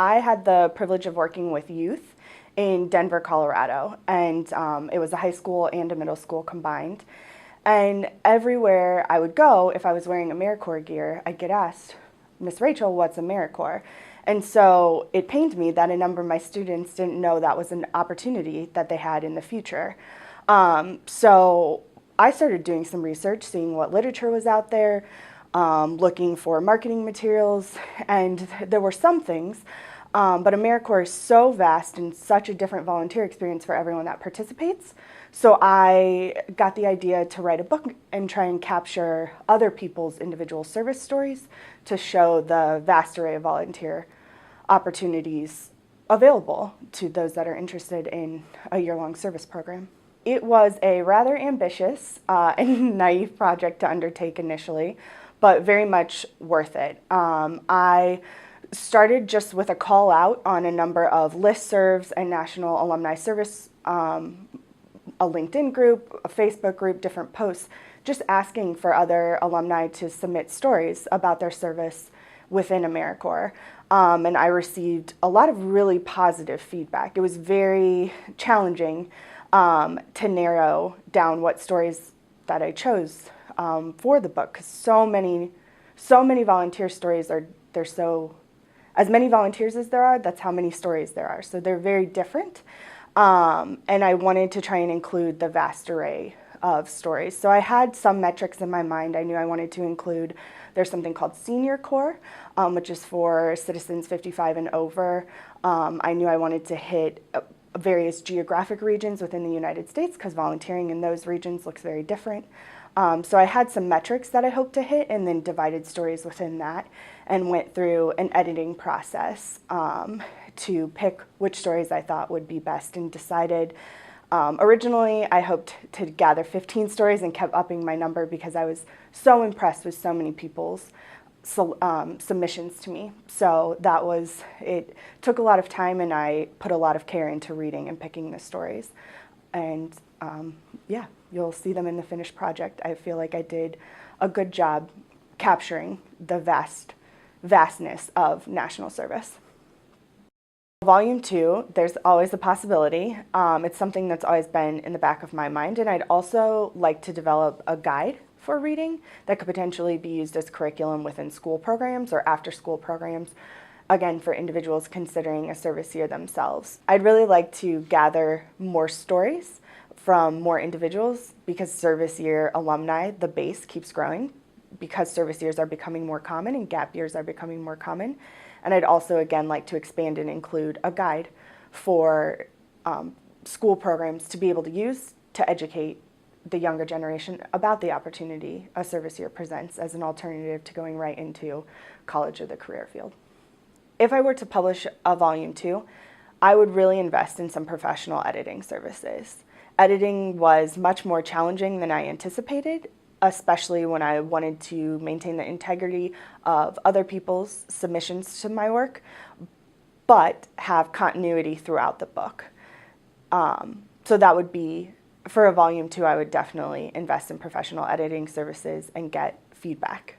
I had the privilege of working with youth in Denver, Colorado, and it was a high school and a middle school combined. And everywhere I would go, if I was wearing AmeriCorps gear, I'd get asked, "Miss Rachel, what's AmeriCorps?" And so it pained me that a number of my students didn't know that was an opportunity that they had in the future. So I started doing some research, seeing what literature was out there, looking for marketing materials, and there were some things, but AmeriCorps is so vast and such a different volunteer experience for everyone that participates. So I got the idea to write a book and try and capture other people's individual service stories to show the vast array of volunteer opportunities available to those that are interested in a year-long service program. It was a rather ambitious and naive project to undertake initially, but very much worth it. I started just with a call out on a number of listservs and National Alumni Service, a LinkedIn group, a Facebook group, different posts, just asking for other alumni to submit stories about their service within AmeriCorps. And I received a lot of really positive feedback. It was very challenging to narrow down what stories that I chose for the book, because so many volunteer stories are, as many volunteers as there are, that's how many stories there are. So they're very different. And I wanted to try and include the vast array of stories. So I had some metrics in my mind. I knew I wanted to include, there's something called Senior Corps, which is for citizens 55 and over. I knew I wanted to hit various geographic regions within the United States because volunteering in those regions looks very different. So I had some metrics that I hoped to hit and then divided stories within that and went through an editing process to pick which stories I thought would be best and decided. Originally, I hoped to gather 15 stories and kept upping my number because I was so impressed with so many people's submissions to me. So it took a lot of time, and I put a lot of care into reading and picking the stories. And yeah, you'll see them in the finished project. I feel like I did a good job capturing the vastness of national service. Volume 2, there's always a possibility. It's something that's always been in the back of my mind, and I'd also like to develop a guide for reading that could potentially be used as curriculum within school programs or after school programs, again, for individuals considering a service year themselves. I'd really like to gather more stories from more individuals because service year alumni, the base keeps growing because service years are becoming more common and gap years are becoming more common. And I'd also, again, like to expand and include a guide for school programs to be able to use to educate the younger generation about the opportunity a service year presents as an alternative to going right into college or the career field. If I were to publish a volume 2, I would really invest in some professional editing services. Editing was much more challenging than I anticipated, especially when I wanted to maintain the integrity of other people's submissions to my work, but have continuity throughout the book. So that would be, for a volume 2, I would definitely invest in professional editing services and get feedback.